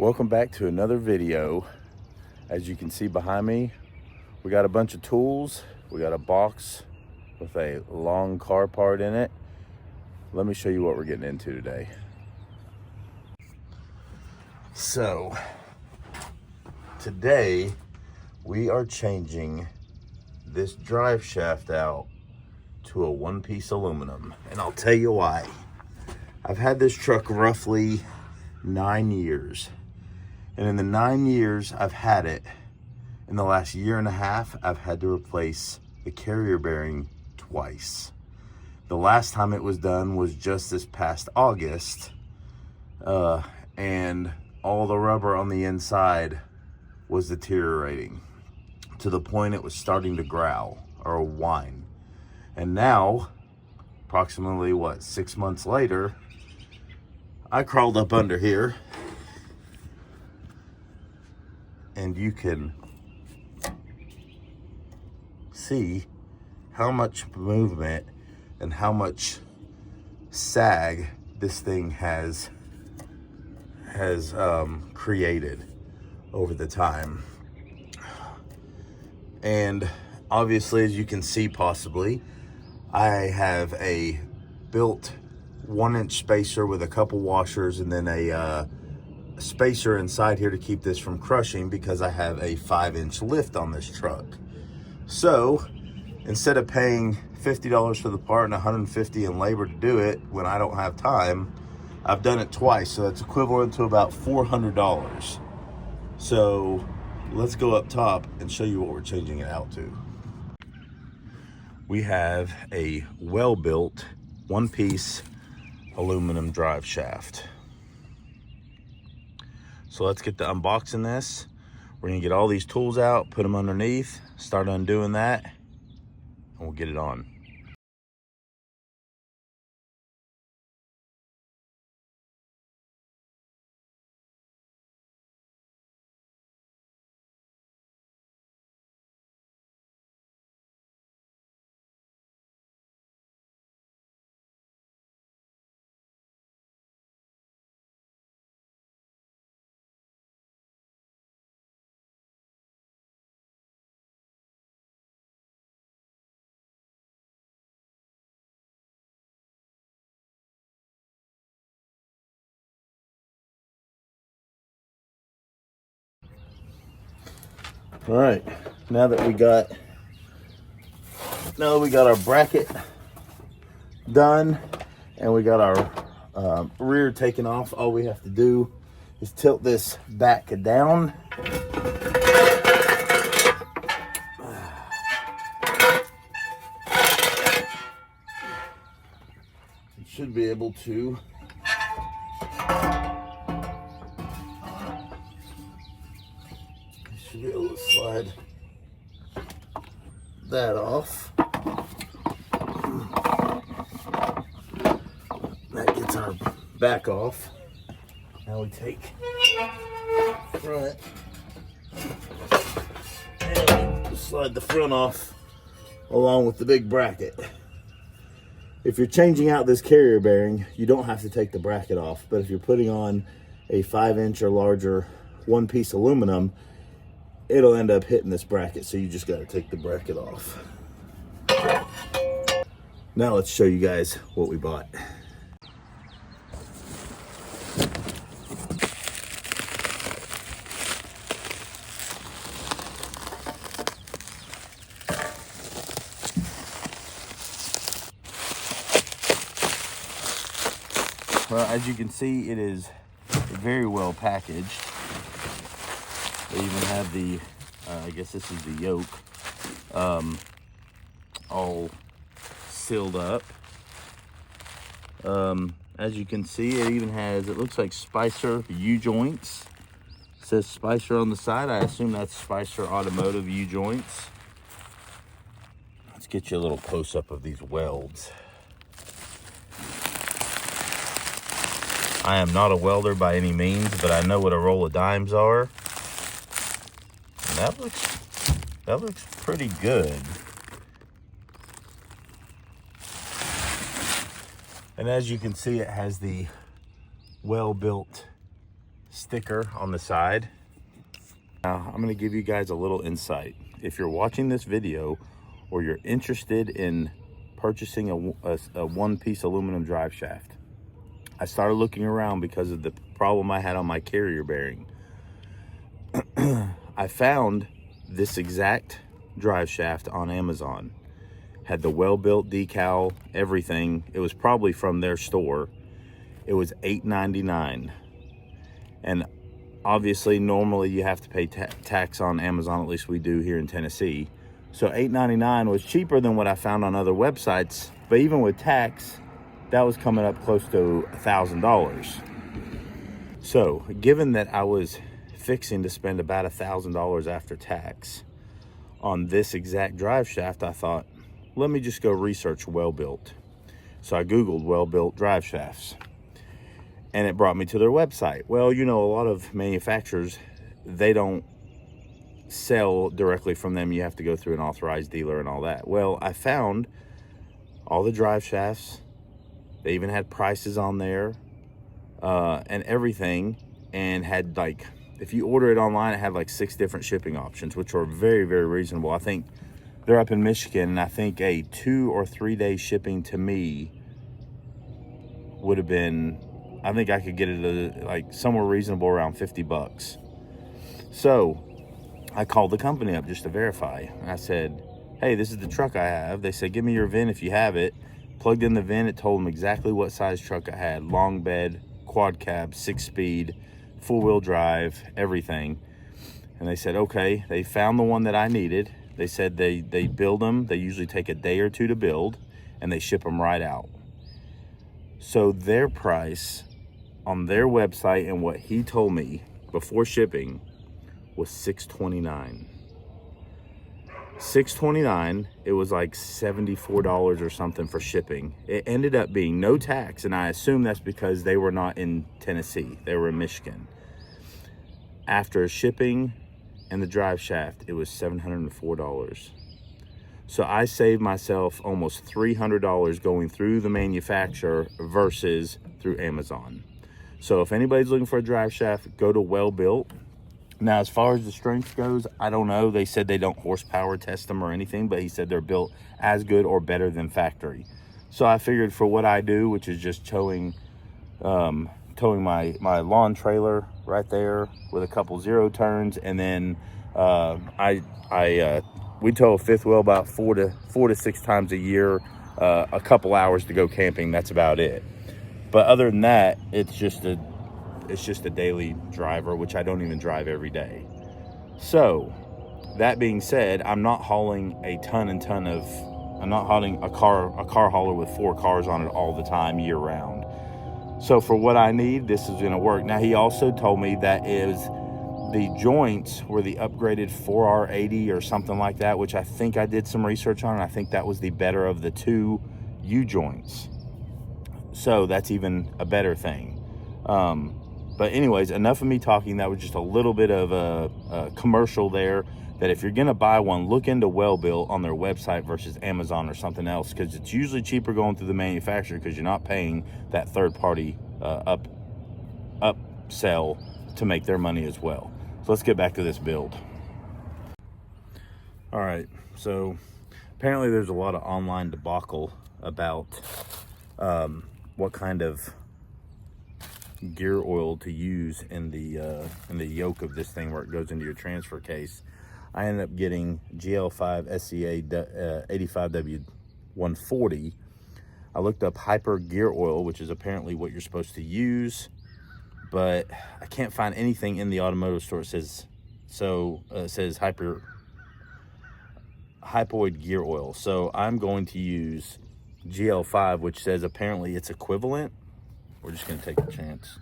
Welcome back to another video. As you can see behind me, we got a bunch of tools. We got a box with a long car part in it. Let me show you what we're getting into today. So today we are changing this drive shaft out to a one-piece aluminum, and I'll tell you why. I've had this truck roughly 9 years. And in the 9 years I've had it, in the last year and a half, I've had to replace the carrier bearing twice. The last time it was done was just this past August, and all the rubber on the inside was deteriorating to the point it was starting to growl or whine. And now, approximately 6 months later, I crawled up under here, and you can see how much movement and how much sag this thing has created over the time. And obviously, as you can see, possibly, I have a built 1-inch spacer with a couple washers and then a spacer inside here to keep this from crushing, because I have a 5-inch lift on this truck. So instead of paying $50 for the part and $150 in labor to do it when I don't have time, I've done it twice, so that's equivalent to about $400. So let's go up top and show you what we're changing it out to. We have a well-built one-piece aluminum drive shaft. So let's get to unboxing this. We're gonna get all these tools out, put them underneath, start undoing that, and we'll get it on. All right, now that we got our bracket done and we got our rear taken off, all we have to do is tilt this back down. You should be able to slide that off. That gets our back off. Now we take front and slide the front off along with the big bracket. If you're changing out this carrier bearing, you don't have to take the bracket off, but if you're putting on a 5-inch or larger one-piece aluminum, it'll end up hitting this bracket, so you just got to take the bracket off. Now let's show you guys what we bought. Well, as you can see, it is very well packaged. They even have the, I guess this is the yoke, all sealed up. As you can see, it even has, it looks like Spicer U-joints. It says Spicer on the side. I assume that's Spicer Automotive U-joints. Let's get you a little close-up of these welds. I am not a welder by any means, but I know what a roll of dimes are. And that looks pretty good. And as you can see, it has the well-built sticker on the side. Now, I'm going to give you guys a little insight. If you're watching this video or you're interested in purchasing a one-piece aluminum drive shaft, I started looking around because of the problem I had on my carrier bearing. I found this exact drive shaft on Amazon. Had the well-built decal, everything. It was probably from their store. It was $8.99. And obviously, normally you have to pay tax on Amazon, at least we do here in Tennessee. So $8.99 was cheaper than what I found on other websites. But even with tax, that was coming up close to $1,000. So given that I was fixing to spend about $1,000 after tax on this exact drive shaft, I thought, let me just go research well-built. So I Googled well-built drive shafts, and it brought me to their website. Well, you know, a lot of manufacturers, they don't sell directly from them. You have to go through an authorized dealer and all that. Well, I found all the drive shafts. They even had prices on there and everything, and had, like, if you order it online, it had like 6 different shipping options, which were very, very reasonable. I think they're up in Michigan, and I think a 2 or 3 day shipping to me would have been, I think I could get it like somewhere reasonable around 50 bucks. So I called the company up just to verify. And I said, hey, this is the truck I have. They said, give me your VIN if you have it. Plugged in the VIN. It told them exactly what size truck I had. Long bed, quad cab, 6-speed, 4-wheel drive, everything. And they said, okay. They found the one that I needed. They said they build them. They usually take a day or 2 to build, and they ship them right out. So their price on their website and what he told me before shipping was $629. $629. It was like $74 or something for shipping. It ended up being no tax, and I assume that's because they were not in Tennessee. They were in Michigan. After shipping and the drive shaft, it was $704. So I saved myself almost $300 going through the manufacturer versus through Amazon. So if anybody's looking for a drive shaft, go to Well Built. Now, as far as the strength goes, I don't know. They said they don't horsepower test them or anything, but he said they're built as good or better than factory. So I figured for what I do, which is just towing my lawn trailer right there with a couple 0 turns, and then we tow a fifth wheel about 4 to 6 times a year, a couple hours to go camping. That's about it. But other than that, it's just a daily driver, which I don't even drive every day. So that being said, I'm not hauling I'm not hauling a car hauler with 4 cars on it all the time, year round. So for what I need, this is going to work. Now, he also told me that the joints were the upgraded 4R80 or something like that, which I think I did some research on, and I think that was the better of the 2 U-joints. So that's even a better thing. But anyways, enough of me talking. That was just a little bit of a commercial there, that if you're going to buy one, look into Well Built on their website versus Amazon or something else, because it's usually cheaper going through the manufacturer because you're not paying that third-party upsell to make their money as well. So let's get back to this build. All right, so apparently there's a lot of online debacle about what kind of gear oil to use in the yoke of this thing where it goes into your transfer case. I ended up getting GL5 SCA 85W140. I looked up Hyper gear oil, which is apparently what you're supposed to use, but I can't find anything in the automotive store. It says hypoid gear oil. So I'm going to use GL5, which says apparently it's equivalent. We're just going to take a chance.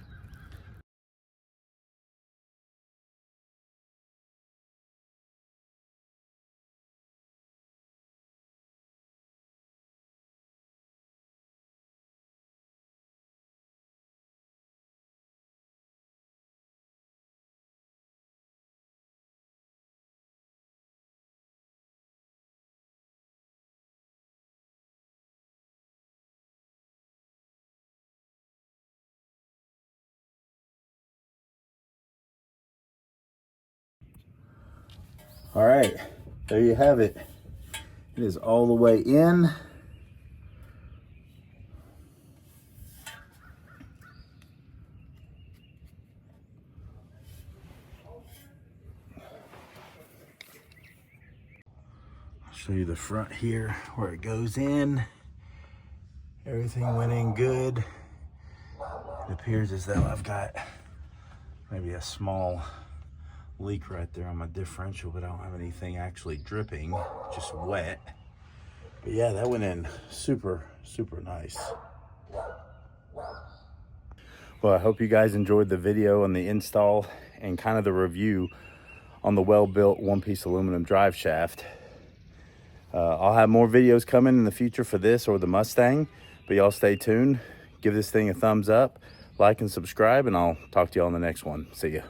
All right, there you have it. It is all the way in. I'll show you the front here where it goes in. Everything went in good. It appears as though I've got maybe a small leak right there on my differential, but I don't have anything actually dripping, just wet. But yeah, that went in super, super nice. Well, I hope you guys enjoyed the video on the install and kind of the review on the well-built one-piece aluminum drive shaft. I'll have more videos coming in the future for this or the Mustang, but y'all stay tuned. Give this thing a thumbs up, like and subscribe, and I'll talk to y'all on the next one. See ya.